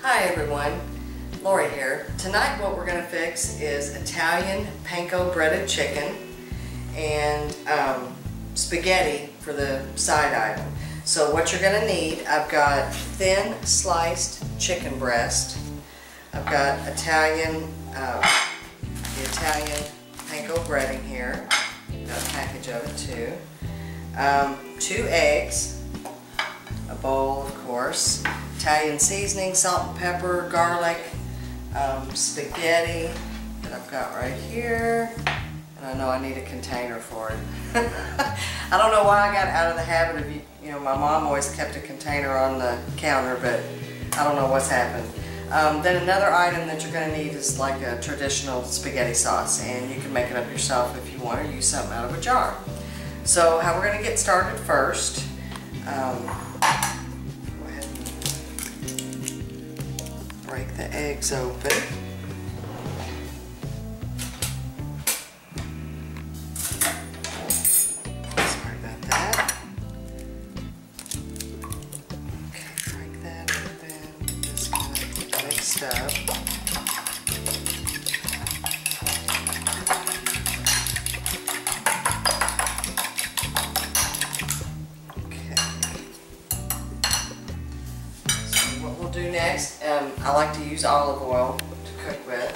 Hi everyone, Lori here. Tonight what we're going to fix is Italian panko breaded chicken and spaghetti for the side item. So what you're going to need, I've got thin sliced chicken breast. I've got the Italian panko breading here. Got a package of it too. 2 eggs, a bowl of course, Italian seasoning, salt and pepper, garlic, spaghetti that I've got right here, and I know I need a container for it. I don't know why I got out of the habit of, you know, my mom always kept a container on the counter, but I don't know what's happened. Then another item that you're going to need is like a traditional spaghetti sauce, and you can make it up yourself if you want, or use something out of a jar. So how we're going to get started first, go ahead and break the eggs open. Sorry about that. Okay, break that open, just kind of mixed up. Do next, I like to use olive oil to cook with,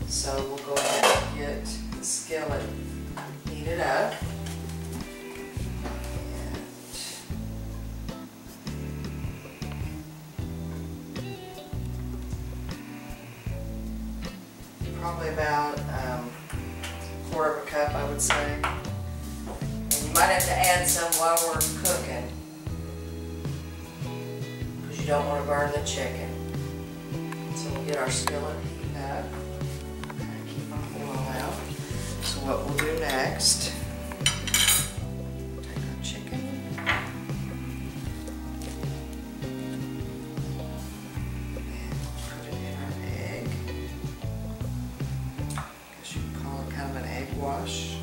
so we'll go ahead and get the skillet heated up, and probably about a quarter of a cup, I would say. And you might have to add some while we're cooking. You don't want to burn the chicken. So we'll get our skillet heated up. Kind of keep our oil out. So what we'll do next, take our chicken, and put it in our egg. I guess you can call it kind of an egg wash.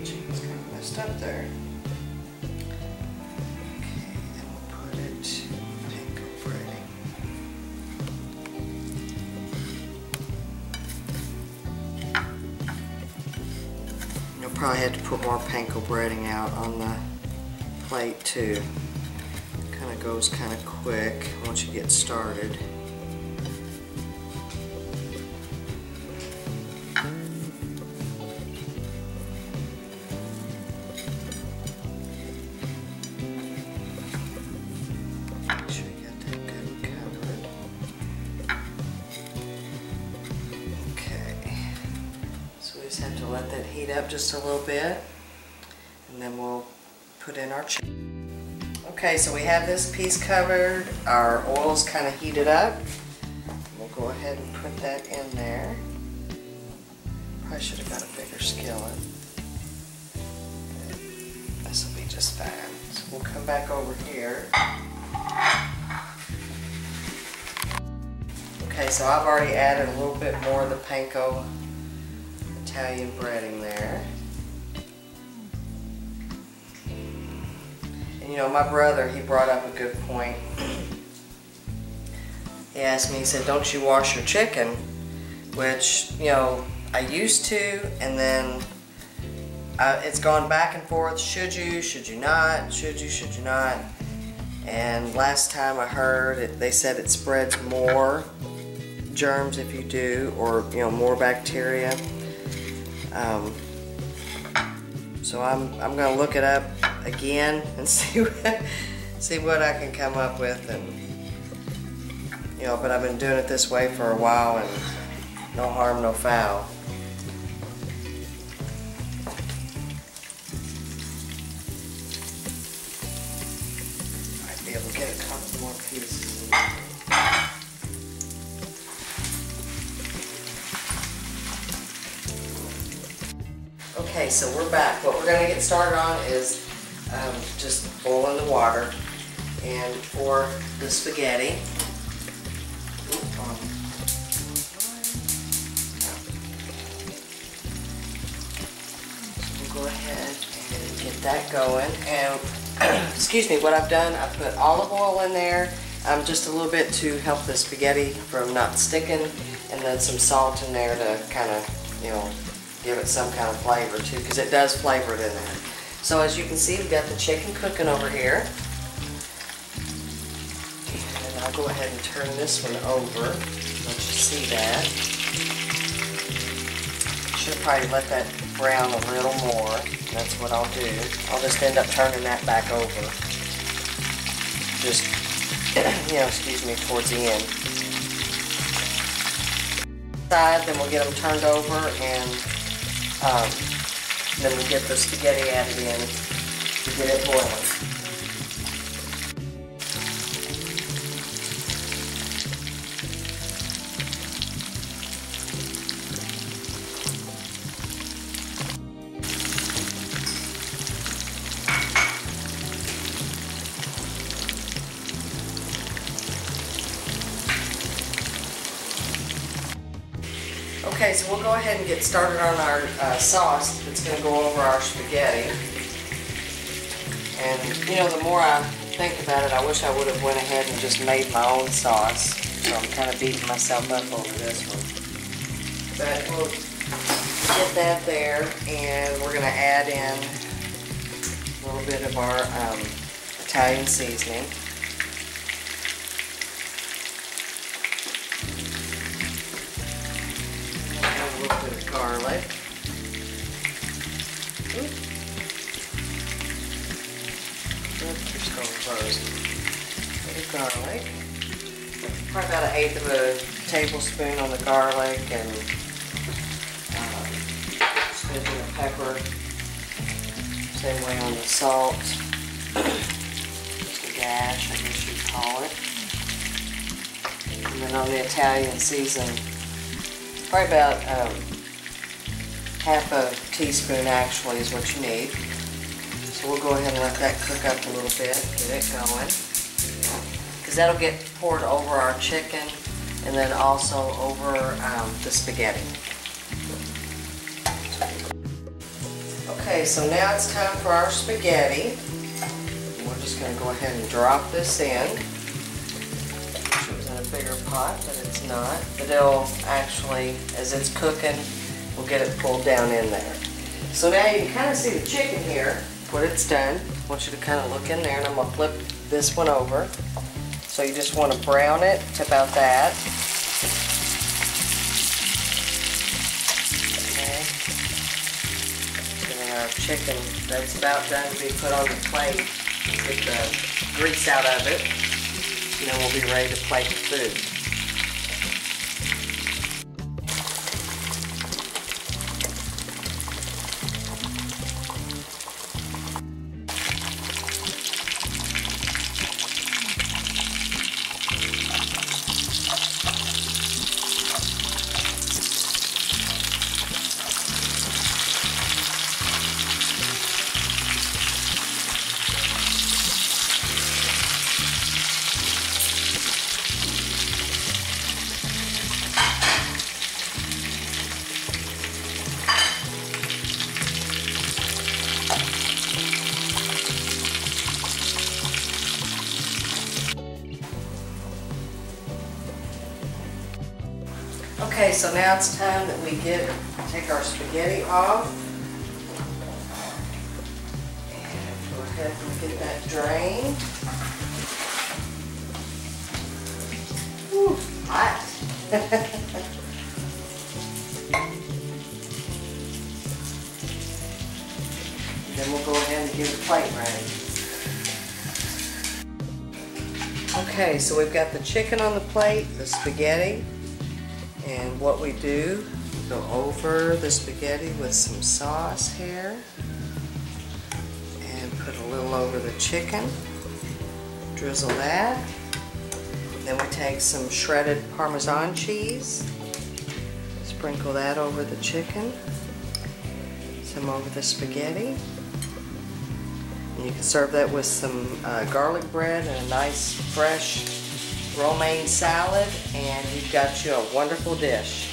Chicken's kind of messed up there. Probably had to put more panko breading out on the plate too. Kind of goes kind of quick once you get started. Make sure you got that good and covered. We just have to let that heat up just a little bit, and then we'll put in our chicken. Okay, so we have this piece covered, our oil's kind of heated up. We'll go ahead and put that in there. Probably should have got a bigger skillet. This will be just fine. So we'll come back over here. Okay, so I've already added a little bit more of the panko Italian breading there. And you know, my brother, he brought up a good point. He asked me, he said, don't you wash your chicken? Which, you know, I used to, and then it's gone back and forth. Should you not? Should you not? And last time I heard it, they said it spreads more germs if you do, or, you know, more bacteria. So I'm going to look it up again and see what I can come up with, and you know, but I've been doing it this way for a while, and no harm, no foul. Might be able to get a couple more pieces in there. Okay, so we're back. What we're going to get started on is just boiling the water, and for the spaghetti, so we'll go ahead and get that going, and excuse me, what I've done, I've put olive oil in there, just a little bit to help the spaghetti from not sticking, and then some salt in there to kind of, you know, give it some kind of flavor too, because it does flavor it in there. So as you can see, we've got the chicken cooking over here. And I'll go ahead and turn this one over, let you see that. Should probably let that brown a little more. That's what I'll do. I'll just end up turning that back over. Just, you know, excuse me, towards the end. Side, then we'll get them turned over, and then we'll get the spaghetti added in to get it boiling. Okay, so we'll go ahead and get started on our sauce that's going to go over our spaghetti. And, you know, the more I think about it, I wish I would have went ahead and just made my own sauce. So I'm kind of beating myself up over this one. But we'll get that there, and we're going to add in a little bit of our Italian seasoning. A little bit of garlic. Just going closed. A bit of garlic. Probably about 1/8 of a tablespoon on the garlic, and smidgen of pepper. Same way on the salt. Just a dash, I guess you'd call it. And then on the Italian season, probably about 1/2 a teaspoon actually is what you need. So we'll go ahead and let that cook up a little bit, get it going. Because that'll get poured over our chicken and then also over the spaghetti. Okay, so now it's time for our spaghetti. We're just going to go ahead and drop this in. It was in a bigger pot, but it's not. But it'll actually, as it's cooking, we'll get it pulled down in there. So now you can kind of see the chicken here, what it's done. I want you to kind of look in there, and I'm going to flip this one over. So you just want to brown it to about that. Okay. And then our chicken, that's about done to be put on the plate. Get the grease out of it. And then we'll be ready to plate the food. Okay, so now it's time that we take our spaghetti off. And go ahead and get that drained. Whew, hot. Then we'll go ahead and get the plate ready. Okay, so we've got the chicken on the plate, the spaghetti. And what we do, we go over the spaghetti with some sauce here and put a little over the chicken, drizzle that. Then we take some shredded Parmesan cheese, sprinkle that over the chicken, some over the spaghetti. And you can serve that with some garlic bread and a nice fresh romaine salad, and you've got you a wonderful dish.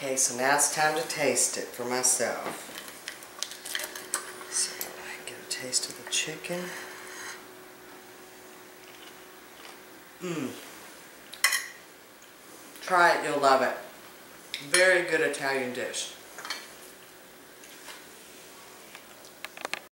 Okay, so now it's time to taste it for myself. So I get a taste of the chicken. Try it, you'll love it. Very good Italian dish.